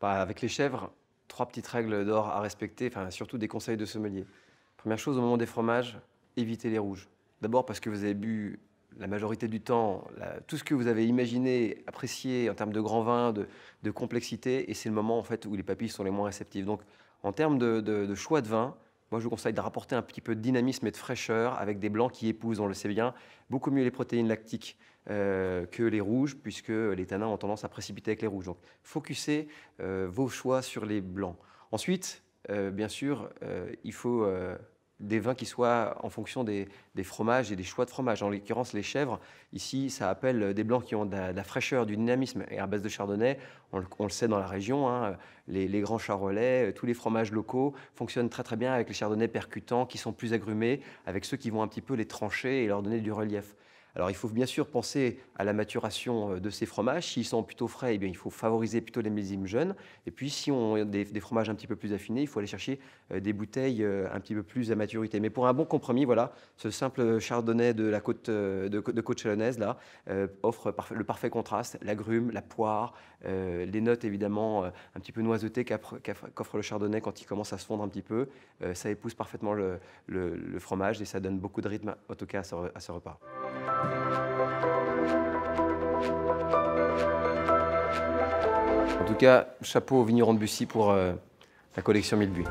Bah, avec les chèvres, 3 petites règles d'or à respecter, enfin surtout des conseils de sommelier. Première chose, au moment des fromages, évitez les rouges. D'abord parce que vous avez bu la majorité du temps tout ce que vous avez imaginé, apprécié en termes de grand vin, de complexité, et c'est le moment en fait où les papilles sont les moins réceptives. Donc en termes de choix de vin, moi je vous conseille de rapporter un petit peu de dynamisme et de fraîcheur avec des blancs qui épousent, on le sait bien, beaucoup mieux les protéines lactiques que les rouges, puisque les tanins ont tendance à précipiter avec les rouges. Donc focussez vos choix sur les blancs. Ensuite, bien sûr, il faut des vins qui soient en fonction des fromages et des choix de fromage. En l'occurrence, les chèvres, ici, ça appelle des blancs qui ont de la fraîcheur, du dynamisme. Et à base de chardonnay, on le sait dans la région, hein, les grands charolais, tous les fromages locaux fonctionnent très très bien avec les chardonnays percutants qui sont plus agrumés, avec ceux qui vont un petit peu les trancher et leur donner du relief. Alors, il faut bien sûr penser à la maturation de ces fromages. S'ils sont plutôt frais, eh bien, il faut favoriser plutôt les millésimes jeunes. Et puis, si on a des fromages un petit peu plus affinés, il faut aller chercher des bouteilles un petit peu plus à maturité. Mais pour un bon compromis, voilà, ce simple chardonnay de la côte, de côte chalonnaise là, offre le parfait contraste, l'agrume, la poire, les notes évidemment un petit peu noisetiers qu'offre le chardonnay quand il commence à se fondre un petit peu. Ça épouse parfaitement le fromage et ça donne beaucoup de rythme, en tout cas à ce repas. En tout cas, chapeau au vigneron de Bussy pour la collection Mille Buis.